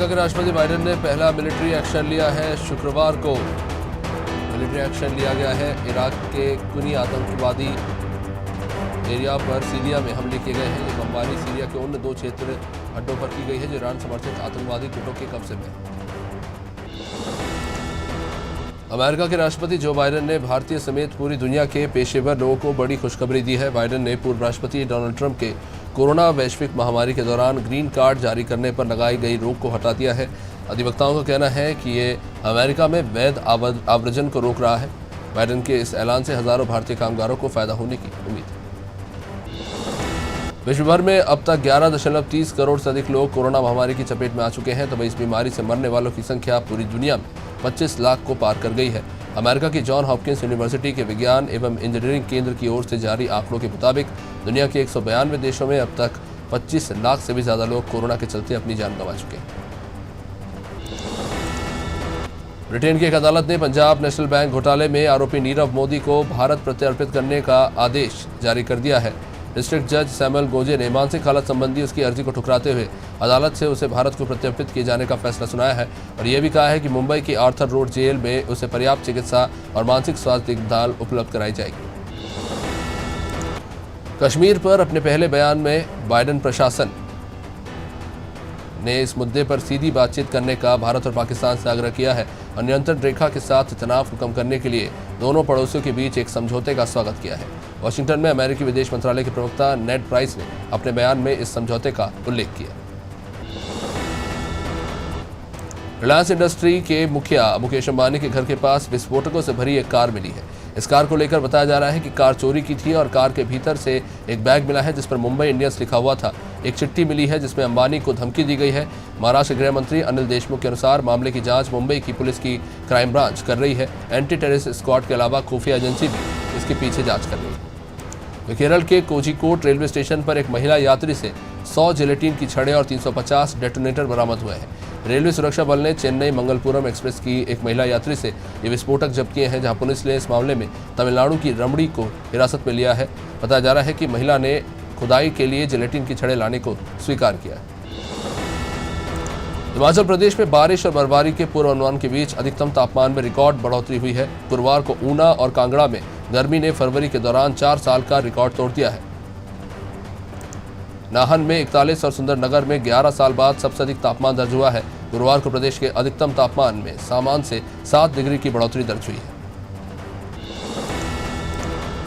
America के राष्ट्रपति Biden ने पहला मिलिट्री एक्शन लिया है। शुक्रवार को मिलिट्री एक्शन लिया गया है। इराक के कुनी आतंकवादी एरिया पर सीरिया में हमले किए गए हैं। ये बमबारी सीरिया के उन 2 क्षेत्र अड्डों पर की गई है जो ईरान समर्थित आतंकवादी गुटों के कब्जे में है। अमेरिका के राष्ट्रपति जो बाइडेन ने भारतीय समेत पूरी दुनिया के पेशेवर लोगों को बड़ी खुशखबरी दी है। बाइडेन ने पूर्व राष्ट्रपति डोनाल्ड ट्रंप के कोरोना वैश्विक महामारी के दौरान ग्रीन कार्ड जारी करने पर लगाई गई रोक को हटा दिया है। अधिवक्ताओं का कहना है कि ये अमेरिका में वैध आव्रजन को रोक रहा है। बाइडेन के इस ऐलान से हजारों भारतीय कामगारों को फायदा होने की उम्मीद है। विश्व भर में अब तक 11.30 करोड़ से अधिक लोग कोरोना महामारी की चपेट में आ चुके हैं, तभी इस बीमारी से मरने वालों की संख्या पूरी दुनिया में 25 लाख को पार कर गई है। अमेरिका की जॉन हॉपकिंस यूनिवर्सिटी के विज्ञान एवं इंजीनियरिंग केंद्र की ओर से जारी आंकड़ों के मुताबिक दुनिया के 192 देशों में अब तक 25 लाख से भी ज्यादा लोग कोरोना के चलते अपनी जान गंवा चुके हैं। ब्रिटेन की एक अदालत ने पंजाब नेशनल बैंक घोटाले में आरोपी नीरव मोदी को भारत प्रत्यर्पित करने का आदेश जारी कर दिया है। डिस्ट्रिक्ट जज सैमुअल गोजे ने मानसिक हालत संबंधी उसकी अर्जी को ठुकराते हुए अदालत से उसे भारत को प्रत्यर्पित किए जाने का फैसला सुनाया है और यह भी कहा है कि मुंबई की आर्थर रोड जेल में उसे पर्याप्त चिकित्सा और मानसिक स्वास्थ्य देखभाल उपलब्ध कराई जाएगी। कश्मीर पर अपने पहले बयान में बाइडेन प्रशासन ने इस मुद्दे पर सीधी बातचीत करने का भारत और पाकिस्तान से आग्रह किया है और नियंत्रण रेखा के साथ तनाव को कम करने के लिए दोनों पड़ोसियों के बीच एक समझौते का स्वागत किया है। वाशिंगटन में अमेरिकी विदेश मंत्रालय के प्रवक्ता नेड प्राइस ने अपने बयान में इस समझौते का उल्लेख किया। रिलायंस इंडस्ट्री के मुखिया मुकेश अंबानी के घर के पास विस्फोटकों से भरी एक कार मिली है। इस कार को लेकर बताया जा रहा है कि कार चोरी की थी और कार के भीतर से एक बैग मिला है जिस पर मुंबई इंडियंस लिखा हुआ था। एक चिट्ठी मिली है जिसमें अंबानी को धमकी दी गई है। महाराष्ट्र गृह मंत्री अनिल देशमुख के अनुसार मामले की जांच मुंबई की पुलिस की क्राइम ब्रांच कर रही है। एंटी टेररिस्ट स्क्वाड के अलावा खुफिया एजेंसी भी इसके पीछे जांच कर रही है। तो केरल के कोझिकोड रेलवे स्टेशन पर एक महिला यात्री से 100 जिलेटिन की छड़ें और 350 डेटोनेटर बरामद हुए हैं। रेलवे सुरक्षा बल ने चेन्नई मंगलपुरम एक्सप्रेस की एक महिला यात्री से ये विस्फोटक जब्त किए हैं, जहां पुलिस ने इस मामले में तमिलनाडु की रमड़ी को हिरासत में लिया है। बताया जा रहा है कि महिला ने खुदाई के लिए जिलेटिन की छड़ें लाने को स्वीकार किया है। हिमाचल प्रदेश में बारिश और बर्फबारी के पूर्वानुमान के बीच अधिकतम तापमान में रिकॉर्ड बढ़ोतरी हुई है। गुरुवार को ऊना और कांगड़ा में गर्मी ने फरवरी के दौरान 4 साल का रिकॉर्ड तोड़ दिया है। नाहन में 41 और सुंदरनगर में 11 साल बाद सबसे अधिक तापमान दर्ज हुआ है। गुरुवार को प्रदेश के अधिकतम तापमान में सामान्य से 7 डिग्री की बढ़ोतरी दर्ज हुई है।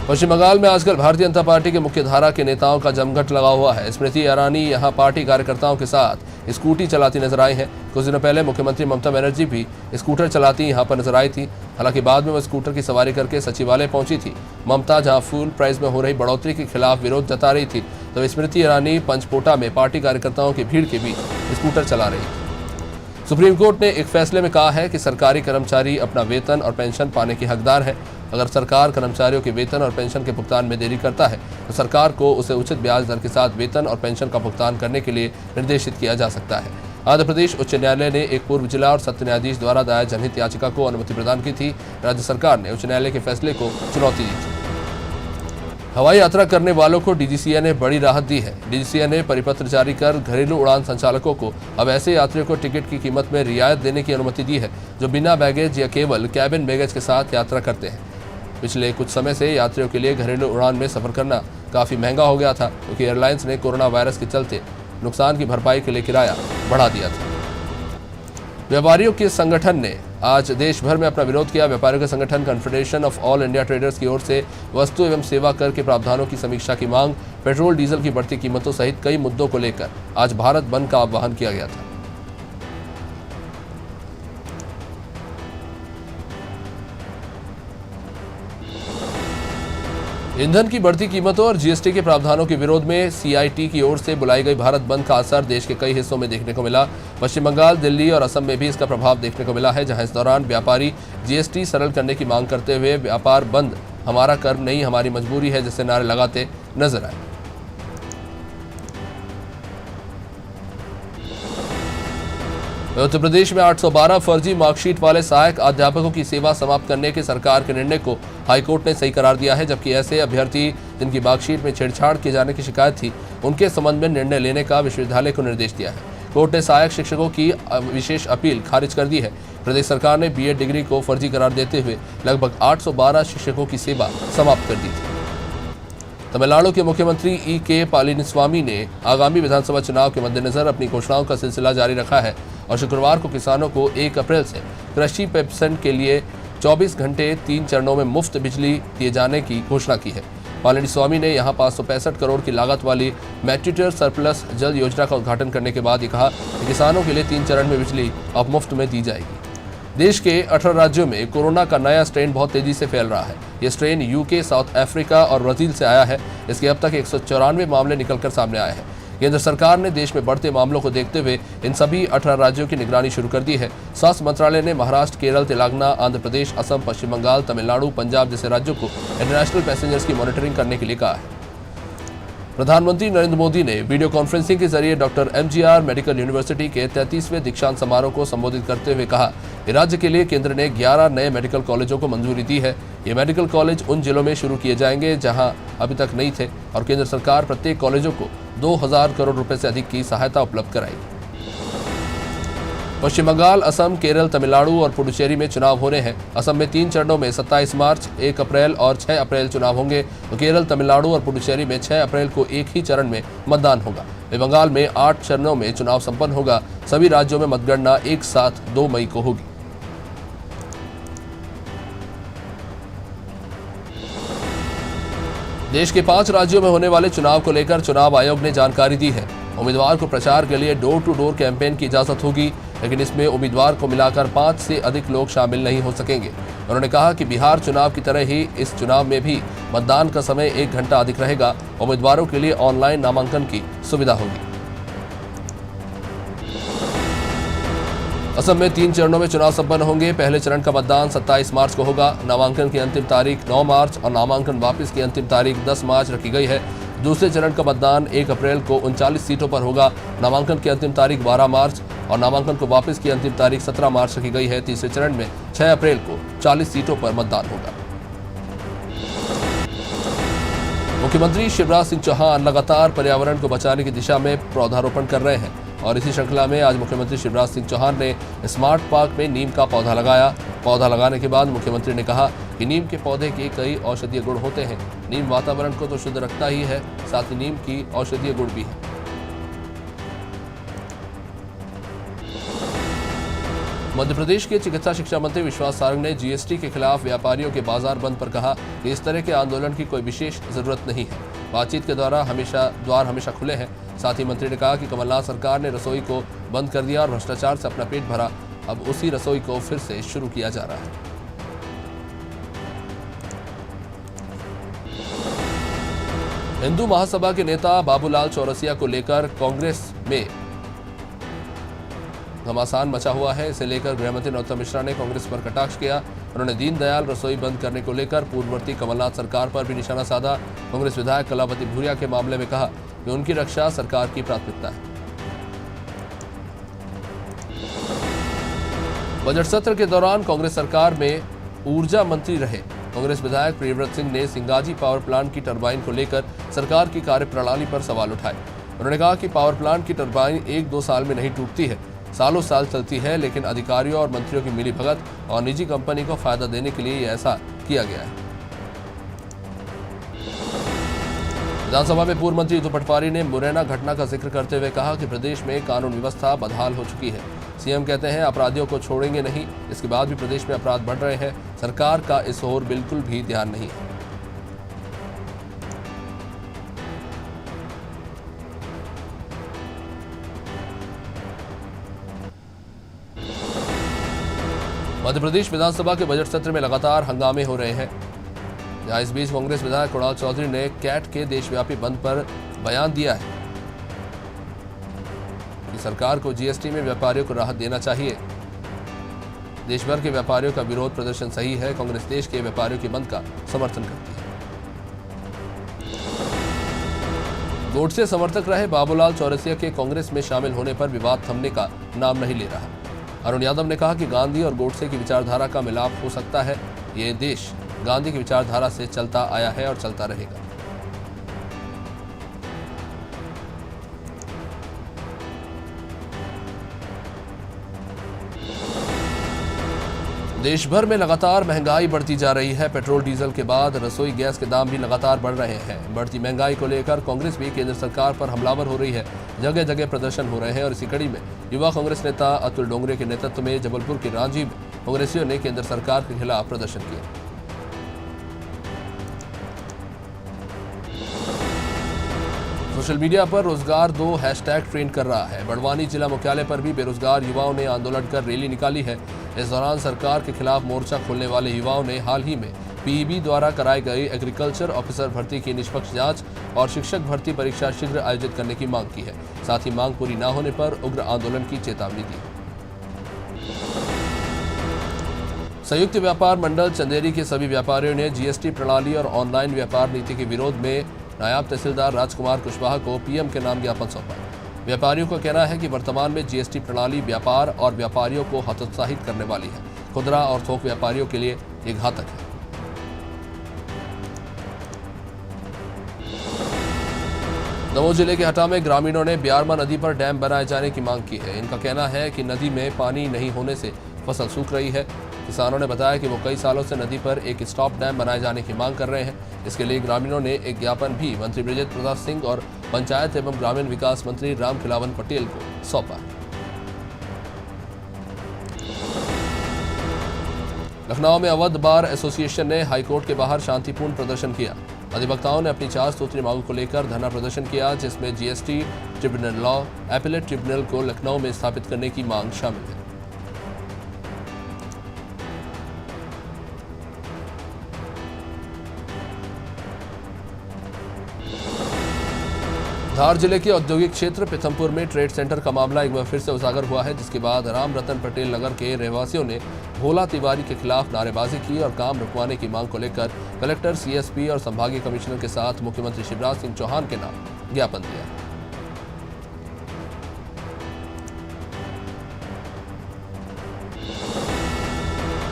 पश्चिम बंगाल में आजकल भारतीय जनता पार्टी के मुख्य धारा के नेताओं का जमघट लगा हुआ है। स्मृति ईरानी यहां पार्टी कार्यकर्ताओं के साथ स्कूटी चलाती नजर आई हैं। कुछ दिनों पहले मुख्यमंत्री ममता बनर्जी भी स्कूटर चलाती यहां पर नजर आई थी। हालांकि बाद में वह स्कूटर की सवारी करके सचिवालय पहुंची थी। ममता जहां फ्यूल प्राइस में हो रही बढ़ोतरी के खिलाफ विरोध जता रही थी, तो स्मृति ईरानी पंचपोटा में पार्टी कार्यकर्ताओं की भीड़ के बीच स्कूटर चला रही थी। सुप्रीम कोर्ट ने एक फैसले में कहा है कि सरकारी कर्मचारी अपना वेतन और पेंशन पाने के हकदार है। अगर सरकार कर्मचारियों के वेतन और पेंशन के भुगतान में देरी करता है तो सरकार को उसे उचित ब्याज दर के साथ वेतन और पेंशन का भुगतान करने के लिए निर्देशित किया जा सकता है। आंध्र प्रदेश उच्च न्यायालय ने एक पूर्व जिला और सत्र न्यायाधीश द्वारा दायर जनहित याचिका को अनुमति प्रदान की थी। राज्य सरकार ने उच्च न्यायालय के फैसले को चुनौती दी थी। हवाई यात्रा करने वालों को डीजीसीए ने बड़ी राहत दी है। डीजीसीए ने परिपत्र जारी कर घरेलू उड़ान संचालकों को अब ऐसे यात्रियों को टिकट की कीमत में रियायत देने की अनुमति दी है जो बिना बैगेज या केवल कैबिन बैगेज के साथ यात्रा करते हैं। पिछले कुछ समय से यात्रियों के लिए घरेलू उड़ान में सफर करना काफी महंगा हो गया था, क्योंकि एयरलाइंस ने कोरोना वायरस के चलते नुकसान की भरपाई के लिए किराया बढ़ा दिया था। व्यापारियों के संगठन ने आज देश भर में अपना विरोध किया। व्यापारियों के संगठन confederation of all India traders की ओर से वस्तु एवं सेवा कर के प्रावधानों की समीक्षा की मांग, पेट्रोल डीजल की बढ़ती कीमतों सहित कई मुद्दों को लेकर आज भारत बंद का आह्वान किया गया था। ईंधन की बढ़ती कीमतों और जीएसटी के प्रावधानों के विरोध में सीआईटी की ओर से बुलाई गई भारत बंद का असर देश के कई हिस्सों में देखने को मिला। पश्चिम बंगाल, दिल्ली और असम में भी इसका प्रभाव देखने को मिला है, जहां इस दौरान व्यापारी जीएसटी सरल करने की मांग करते हुए व्यापार बंद हमारा कर्म नहीं हमारी मजबूरी है जैसे नारे लगाते नजर आए। उत्तर प्रदेश में 812 फर्जी मार्कशीट वाले सहायक अध्यापकों की सेवा समाप्त करने के सरकार के निर्णय को हाईकोर्ट ने सही करार दिया है, जबकि ऐसे अभ्यर्थी जिनकी मार्कशीट में छेड़छाड़ किए जाने की शिकायत थी उनके संबंध में निर्णय लेने का विश्वविद्यालय को निर्देश दिया है। कोर्ट ने सहायक शिक्षकों की विशेष अपील खारिज कर दी है। प्रदेश सरकार ने बीएड डिग्री को फर्जी करार देते हुए लगभग 812 शिक्षकों की सेवा समाप्त कर दी थी। तमिलनाडु के मुख्यमंत्री ई.के. पलानीस्वामी ने आगामी विधानसभा चुनाव के मद्देनजर अपनी घोषणाओं का सिलसिला जारी रखा है और शुक्रवार को किसानों को 1 अप्रैल से कृषि पेंशन के लिए 24 घंटे 3 चरणों में मुफ्त बिजली दिए जाने की घोषणा की है। पलानीस्वामी ने यहां 565 करोड़ की लागत वाली मैट्रिटर सरप्लस जल योजना का उद्घाटन करने के बाद ये कहा कि किसानों के लिए 3 चरण में बिजली अब मुफ्त में दी जाएगी। देश के 18 राज्यों में कोरोना का नया स्ट्रेन बहुत तेजी से फैल रहा है। ये स्ट्रेन यूके, साउथ अफ्रीका और ब्राजील से आया है। इसके अब तक 194 मामले निकलकर सामने आए हैं। केंद्र सरकार ने देश में बढ़ते मामलों को देखते हुए इन सभी 18 राज्यों की निगरानी शुरू कर दी है। स्वास्थ्य मंत्रालय ने महाराष्ट्र, केरल, तेलंगाना, आंध्र प्रदेश, असम, पश्चिम बंगाल, तमिलनाडु, पंजाब जैसे राज्यों को इंटरनेशनल पैसेंजर्स की मॉनिटरिंग करने के लिए कहा है। प्रधानमंत्री नरेंद्र मोदी ने वीडियो कॉन्फ्रेंसिंग के जरिए डॉक्टर एमजीआर मेडिकल यूनिवर्सिटी के 33वें दीक्षांत समारोह को संबोधित करते हुए कहा कि राज्य के लिए केंद्र ने 11 नए मेडिकल कॉलेजों को मंजूरी दी है। ये मेडिकल कॉलेज उन जिलों में शुरू किए जाएंगे जहां अभी तक नहीं थे और केंद्र सरकार प्रत्येक कॉलेजों को 2000 करोड़ रुपए से अधिक की सहायता उपलब्ध कराएगी। पश्चिम बंगाल, असम, केरल, तमिलनाडु और पुडुचेरी में चुनाव होने हैं। असम में 3 चरणों में 27 मार्च, 1 अप्रैल और 6 अप्रैल चुनाव होंगे तो केरल, तमिलनाडु और पुडुचेरी में 6 अप्रैल को एक ही चरण में मतदान होगा। बंगाल में 8 चरणों में चुनाव संपन्न होगा। सभी राज्यों में मतगणना एक साथ 2 मई को होगी। देश के 5 राज्यों में होने वाले चुनाव को लेकर चुनाव आयोग ने जानकारी दी है। उम्मीदवार को प्रचार के लिए डोर टू डोर कैंपेन की इजाजत होगी, लेकिन इसमें उम्मीदवार को मिलाकर 5 से अधिक लोग शामिल नहीं हो सकेंगे। उन्होंने कहा कि बिहार चुनाव की तरह ही इस चुनाव में भी मतदान का समय 1 घंटा अधिक रहेगा। उम्मीदवारों के लिए ऑनलाइन नामांकन की सुविधा होगी। असम में 3 चरणों में चुनाव संपन्न होंगे। पहले चरण का मतदान 27 मार्च को होगा। नामांकन की अंतिम तारीख 9 मार्च और नामांकन वापस की अंतिम तारीख 10 मार्च रखी गई है। दूसरे चरण का मतदान 1 अप्रैल को 39 सीटों पर होगा। नामांकन की अंतिम तारीख 12 मार्च और नामांकन को वापस की अंतिम तारीख 17 मार्च रखी गई है। तीसरे चरण में 6 अप्रैल को 40 सीटों पर मतदान होगा। मुख्यमंत्री शिवराज सिंह चौहान लगातार पर्यावरण को बचाने की दिशा में पौधारोपण कर रहे हैं और इसी श्रृंखला में आज मुख्यमंत्री शिवराज सिंह चौहान ने स्मार्ट पार्क में नीम का पौधा लगाया। पौधा लगाने के बाद मुख्यमंत्री ने कहा कि नीम के पौधे के कई औषधीय गुण होते हैं। नीम वातावरण को तो शुद्ध रखता ही है, साथ ही नीम की औषधीय गुण भी है। मध्य प्रदेश के चिकित्सा शिक्षा मंत्री विश्वास सारंग ने जीएसटी के खिलाफ व्यापारियों के बाजार बंद पर कहा कि इस तरह के आंदोलन की कोई विशेष जरूरत नहीं है। बातचीत के द्वार हमेशा खुले हैं। साथ ही मंत्री ने कहा कि कमलनाथ सरकार ने रसोई को बंद कर दिया और भ्रष्टाचार से अपना पेट भरा। अब उसी रसोई को फिर से शुरू किया जा रहा है। हिंदू महासभा के नेता बाबूलाल चौरसिया को लेकर कांग्रेस में घमासान मचा हुआ है। इसे लेकर गृहमंत्री नरोत्तम मिश्रा ने कांग्रेस पर कटाक्ष किया। उन्होंने दीनदयाल रसोई बंद करने को लेकर पूर्ववर्ती कमलनाथ सरकार पर भी निशाना साधा। कांग्रेस विधायक कलावती भूरिया के मामले में कहा कि उनकी रक्षा सरकार की प्राथमिकता है। बजट सत्र के दौरान कांग्रेस सरकार में ऊर्जा मंत्री रहे कांग्रेस विधायक प्रियव्रत सिंह ने सिंगाजी पावर प्लांट की टरबाइन को लेकर सरकार की कार्यप्रणाली पर सवाल उठाए। उन्होंने कहा कि पावर प्लांट की टरबाइन 1-2 साल में नहीं टूटती है, सालों साल चलती है, लेकिन अधिकारियों और मंत्रियों की मिलीभगत और निजी कंपनी को फायदा देने के लिए ऐसा किया गया है। विधानसभा में पूर्व मंत्री युतु पटवारी ने मुरैना घटना का जिक्र करते हुए कहा कि प्रदेश में कानून व्यवस्था बदहाल हो चुकी है। सीएम कहते हैं अपराधियों को छोड़ेंगे नहीं, इसके बाद भी प्रदेश में अपराध बढ़ रहे हैं। सरकार का इस ओर बिल्कुल भी ध्यान नहीं है। मध्य प्रदेश विधानसभा के बजट सत्र में लगातार हंगामे हो रहे हैं। जहां इस बीच कांग्रेस विधायक कुणाल चौधरी ने कैट के देशव्यापी बंद पर बयान दिया है कि सरकार को जीएसटी में व्यापारियों को राहत देना चाहिए। देश भर के व्यापारियों का विरोध प्रदर्शन सही है। कांग्रेस देश के व्यापारियों के बंद का समर्थन करती है। गोडसे समर्थक रहे बाबूलाल चौरसिया के कांग्रेस में शामिल होने पर विवाद थमने का नाम नहीं ले रहा। अरुण यादव ने कहा कि गांधी और गोडसे की विचारधारा का मिलाप हो सकता है। ये देश गांधी की विचारधारा से चलता आया है और चलता रहेगा। देश भर में लगातार महंगाई बढ़ती जा रही है। पेट्रोल डीजल के बाद रसोई गैस के दाम भी लगातार बढ़ रहे हैं। बढ़ती महंगाई को लेकर कांग्रेस भी केंद्र सरकार पर हमलावर हो रही है। जगह जगह प्रदर्शन हो रहे हैं और इसी कड़ी में युवा कांग्रेस नेता अतुल डोंगरे के नेतृत्व में जबलपुर के रांची में कांग्रेसियों ने केंद्र सरकार के खिलाफ प्रदर्शन किया। सोशल मीडिया पर रोजगार 2 हैशटैग ट्रेंड कर रहा है। बड़वानी जिला मुख्यालय पर भी बेरोजगार युवाओं ने आंदोलन कर रैली निकाली है। इस दौरान सरकार के खिलाफ मोर्चा खोलने वाले युवाओं ने हाल ही में पीईबी द्वारा कराई गई एग्रीकल्चर ऑफिसर भर्ती की निष्पक्ष जांच और शिक्षक भर्ती परीक्षा शीघ्र आयोजित करने की मांग की है। साथ ही मांग पूरी न होने पर उग्र आंदोलन की चेतावनी दी। संयुक्त व्यापार मंडल चंदेरी के सभी व्यापारियों ने जीएसटी प्रणाली और ऑनलाइन व्यापार नीति के विरोध में नायब तहसीलदार राजकुमार कुशवाहा को पीएम के नाम ज्ञापन सौंपा। व्यापारियों का कहना है कि वर्तमान में जीएसटी प्रणाली व्यापार और व्यापारियों को हतोत्साहित करने वाली है। खुदरा और थोक व्यापारियों के लिए ये घातक है। दमोह जिले के हटा में ग्रामीणों ने ब्यारमा नदी पर डैम बनाए जाने की मांग की है। इनका कहना है कि नदी में पानी नहीं होने से फसल सूख रही है। किसानों ने बताया कि वो कई सालों से नदी पर एक स्टॉप डैम बनाए जाने की मांग कर रहे हैं। इसके लिए ग्रामीणों ने एक ज्ञापन भी मंत्री ब्रिजेश प्रताप सिंह और पंचायत एवं ग्रामीण विकास मंत्री रामखिलावन पटेल को सौंपा। लखनऊ में अवध बार एसोसिएशन ने हाईकोर्ट के बाहर शांतिपूर्ण प्रदर्शन किया। अधिवक्ताओं ने अपनी 4 सूत्री मांगों को लेकर धरना प्रदर्शन किया, जिसमें GST tribunal law appellate tribunal को लखनऊ में स्थापित करने की मांग शामिल है। धार जिले के औद्योगिक क्षेत्र पीथमपुर में ट्रेड सेंटर का मामला एक बार फिर से उजागर हुआ है, जिसके बाद राम रतन पटेल नगर के रहवासियों ने भोला तिवारी के खिलाफ नारेबाजी की और काम रुकवाने की मांग को लेकर कलेक्टर, सीएसपी और संभागीय कमिश्नर के साथ मुख्यमंत्री शिवराज सिंह चौहान के नाम ज्ञापन दिया।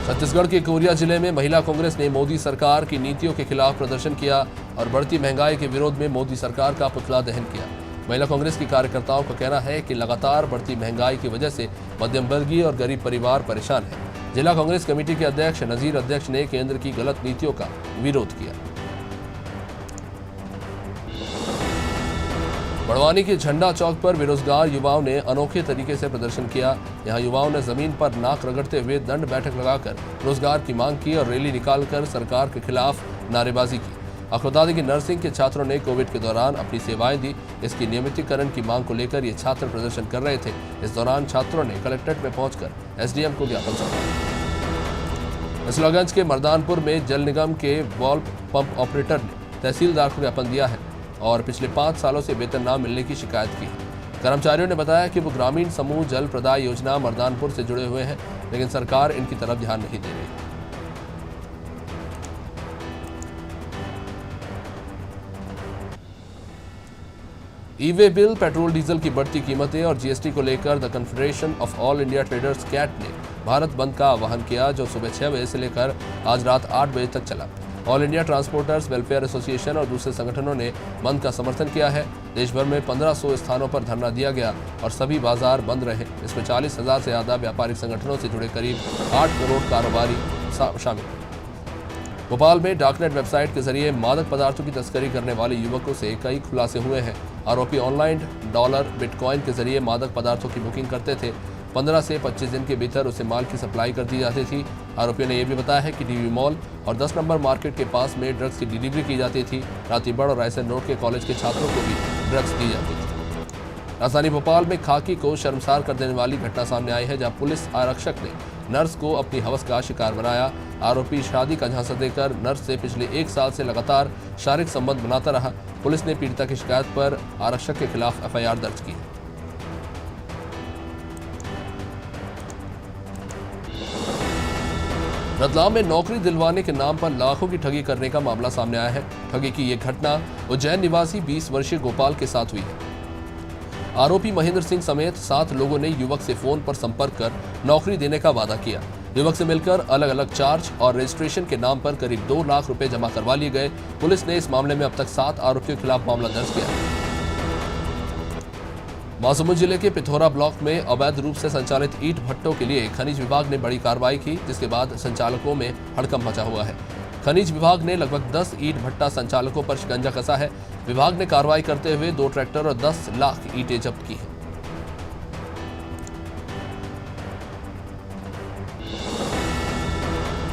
छत्तीसगढ़ के कोरिया जिले में महिला कांग्रेस ने मोदी सरकार की नीतियों के खिलाफ प्रदर्शन किया और बढ़ती महंगाई के विरोध में मोदी सरकार का पुतला दहन किया। महिला कांग्रेस की कार्यकर्ताओं का कहना है कि लगातार बढ़ती महंगाई की वजह से मध्यम वर्गीय और गरीब परिवार परेशान है। जिला कांग्रेस कमेटी के अध्यक्ष नजीर अध्यक्ष ने केंद्र की गलत नीतियों का विरोध किया। बड़वानी के झंडा चौक पर बेरोजगार युवाओं ने अनोखे तरीके से प्रदर्शन किया। यहां युवाओं ने जमीन पर नाक रगड़ते हुए दंड बैठक लगाकर रोजगार की मांग की और रैली निकालकर सरकार के खिलाफ नारेबाजी की। अखौदादी की नर्सिंग के छात्रों ने कोविड के दौरान अपनी सेवाएं दी। इसकी नियमितीकरण की मांग को लेकर ये छात्र प्रदर्शन कर रहे थे। इस दौरान छात्रों ने कलेक्ट्रेट में पहुंचकर एसडीएम को ज्ञापन सौंपा। इसलागंज के मर्दानपुर में जल निगम के वॉल्व पंप ऑपरेटर ने तहसीलदार को ज्ञापन दिया है और पिछले 5 सालों से वेतन न मिलने की शिकायत की है। कर्मचारियों ने बताया कि वो ग्रामीण समूह जल प्रदाय योजना मर्दानपुर से जुड़े हुए हैं, लेकिन सरकार इनकी तरफ ध्यान नहीं दे रही। ई-वे बिल, पेट्रोल डीजल की बढ़ती कीमतें और जीएसटी को लेकर the confederation of all India traders CAIT ने भारत बंद का आह्वान किया, जो सुबह 6 बजे से लेकर आज रात 8 बजे तक चला। All India transporters welfare association और दूसरे संगठनों ने बंद का समर्थन किया है। देश भर में 1500 स्थानों पर धरना दिया गया और सभी बाजार बंद रहे। इसमें 40,000 से ज्यादा व्यापारिक संगठनों से जुड़े करीब 8 करोड़ कारोबारी शामिल हैं। भोपाल में डार्कनेट वेबसाइट के जरिए मादक पदार्थों की तस्करी करने वाले युवकों से कई खुलासे हुए हैं। आरोपी ऑनलाइन डॉलर, बिटकॉइन के जरिए मादक पदार्थों की बुकिंग करते थे। 15 से 25 दिन के भीतर उसे माल की सप्लाई कर दी जाती थी। आरोपियों ने यह भी बताया है कि डीवी मॉल और 10 नंबर मार्केट के पास में ड्रग्स की डिलीवरी की जाती थी। रातीबड़ और रायसन रोड के कॉलेज के छात्रों को भी ड्रग्स दी जाती थी। राजधानी भोपाल में खाकी को शर्मसार कर देने वाली घटना सामने आई है, जहां पुलिस आरक्षक ने नर्स को अपनी हवस का शिकार बनाया। आरोपी शादी का झांसा देकर नर्स से पिछले 1 साल से लगातार शारीरिक संबंध बनाता रहा। पुलिस ने पीड़िता की शिकायत पर आरक्षक के खिलाफ एफआईआर दर्ज की। रतलाम में नौकरी दिलवाने के नाम पर लाखों की ठगी करने का मामला सामने आया है। ठगी की यह घटना उज्जैन निवासी 20 वर्षीय गोपाल के साथ हुई है। आरोपी महेंद्र सिंह समेत 7 लोगों ने युवक से फोन पर संपर्क कर नौकरी देने का वादा किया। युवक से मिलकर अलग अलग चार्ज और रजिस्ट्रेशन के नाम पर करीब 2 लाख रुपए जमा करवा लिए गए। पुलिस ने इस मामले में अब तक 7 आरोपियों के खिलाफ मामला दर्ज किया। महासमुंद जिले के पिथौरा ब्लॉक में अवैध रूप से संचालित ईंट भट्टों के लिए खनिज विभाग ने बड़ी कार्रवाई की, जिसके बाद संचालकों में हड़कंप मचा हुआ है। खनिज विभाग ने लगभग 10 ईंट भट्टा संचालकों पर शिकंजा कसा है। विभाग ने कार्रवाई करते हुए 2 ट्रैक्टर और 10 लाख ईंटें जब्त की हैं।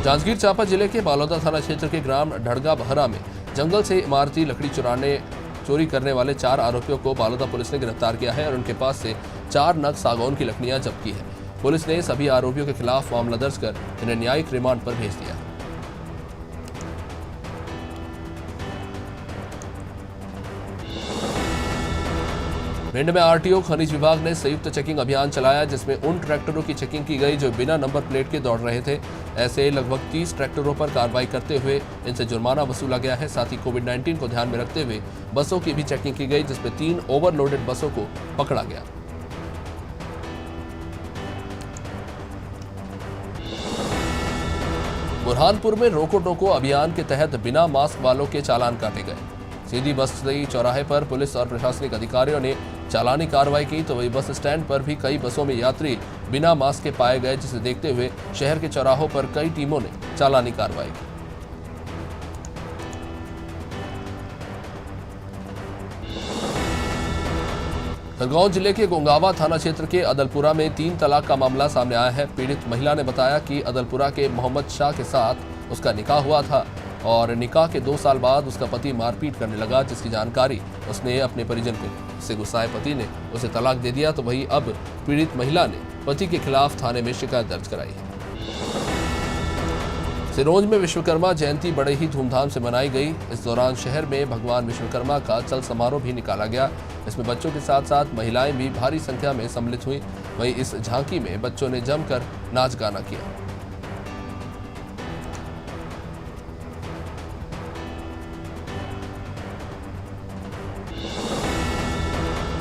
जांजगीर चांपा जिले के बालोदा थाना क्षेत्र के ग्राम ढड़गा बहरा में जंगल से इमारती लकड़ी चोरी करने वाले 4 आरोपियों को बालोदा पुलिस ने गिरफ्तार किया है और उनके पास से 4 नग सागौन की लकड़ियां जब्त की है। पुलिस ने सभी आरोपियों के खिलाफ मामला दर्ज कर इन्हें न्यायिक रिमांड पर भेज दिया। भिंड में आरटीओ खनिज विभाग ने संयुक्त चेकिंग अभियान चलाया, जिसमें उन ट्रैक्टरों की चेकिंग की गई जो बिना नंबर प्लेट के दौड़ रहे थे। ऐसे लगभग 30 ट्रैक्टरों पर कार्रवाई करते हुए इनसे जुर्माना वसूला गया है। साथ ही कोविड-19 को ध्यान में रखते हुए बसों की भी चेकिंग की गई, जिसमें 3 ओवरलोडेड बसों को पकड़ा गया। बुरहानपुर में रोको टोको अभियान के तहत बिना मास्क वालों के चालान काटे गए। सीधी बस्ती चौराहे पर पुलिस और प्रशासनिक अधिकारियों ने चालानी कार्रवाई की, तो वही बस स्टैंड पर भी कई बसों में यात्री बिना मास्क के पाए गए, जिसे देखते हुए शहर के चौराहों पर कई टीमों ने चालानी कार्रवाई की। खरगोन जिले के गोंगावा थाना क्षेत्र के अदलपुरा में 3 तलाक का मामला सामने आया है। पीड़ित महिला ने बताया कि अदलपुरा के मोहम्मद शाह के साथ उसका निकाह हुआ था और निकाह के 2 साल बाद उसका पति मारपीट करने लगा, जिसकी जानकारी उसने अपने परिजन को। इससे गुस्साए पति ने उसे तलाक दे दिया, तो वही अब पीड़ित महिला ने पति के खिलाफ थाने में शिकायत दर्ज कराई है। सिरोंज में विश्वकर्मा जयंती बड़े ही धूमधाम से मनाई गई। इस दौरान शहर में भगवान विश्वकर्मा का चल समारोह भी निकाला गया। इसमें बच्चों के साथ साथ महिलाएं भी भारी संख्या में सम्मिलित हुई। वहीं इस झांकी में बच्चों ने जमकर नाच गाना किया।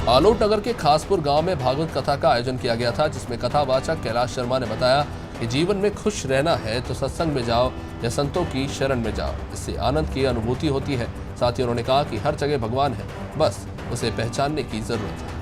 आलोट नगर के खासपुर गांव में भागवत कथा का आयोजन किया गया था, जिसमें कथावाचक कैलाश शर्मा ने बताया कि जीवन में खुश रहना है तो सत्संग में जाओ या संतों की शरण में जाओ, इससे आनंद की अनुभूति होती है। साथ ही उन्होंने कहा कि हर जगह भगवान है, बस उसे पहचानने की जरूरत है।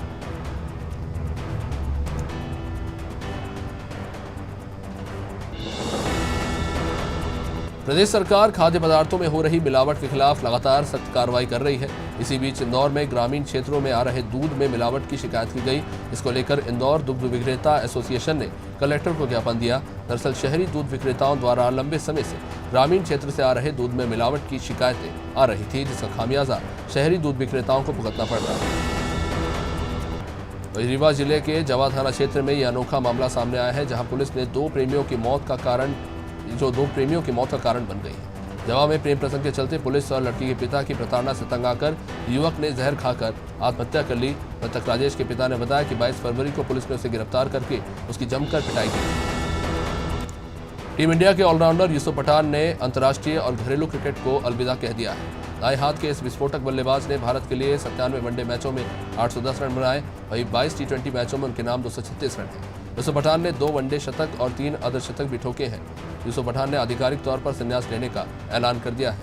प्रदेश सरकार खाद्य पदार्थों में हो रही मिलावट के खिलाफ लगातार सख्त कार्रवाई कर रही है। इसी बीच इंदौर में ग्रामीण क्षेत्रों में आ रहे दूध में मिलावट की शिकायत की गई। इसको लेकर इंदौर दुग्ध विक्रेता एसोसिएशन ने कलेक्टर को ज्ञापन दिया। दरअसल शहरी दूध विक्रेताओं द्वारा लंबे समय से ग्रामीण क्षेत्र से आ रहे दूध में मिलावट की शिकायतें आ रही थी, जिसका खामियाजा शहरी दूध विक्रेताओं को भुगतना पड़ रहा है। वहीं रीवा जिले के जवा थाना क्षेत्र में यह अनोखा मामला सामने आया है, जहां पुलिस ने 2 प्रेमियों की मौत का कारण बन गई है। जवा में प्रेम प्रसंग के चलते पुलिस और लड़की के पिता की प्रताड़ना से तंग आकर युवक ने जहर खाकर आत्महत्या कर ली। मृतक राजेश के पिता ने बताया कि 22 फरवरी को पुलिस ने उसे गिरफ्तार करके उसकी जमकर पिटाई की। टीम इंडिया के ऑलराउंडर यूसुफ पठान ने अंतर्राष्ट्रीय और घरेलू क्रिकेट को अलविदा कह दिया है। दाएं हाथ के इस विस्फोटक बल्लेबाज ने भारत के लिए 97 वनडे मैचों में 810 रन बनाए। वहीं 22 टी20 मैचों में उनके नाम 236 रन हैं। यूसुफ पठान ने 2 वनडे शतक और 3 अर्धशतक भी ठोके हैं। यूसुफ पठान ने आधिकारिक तौर पर संन्यास लेने का ऐलान कर दिया है।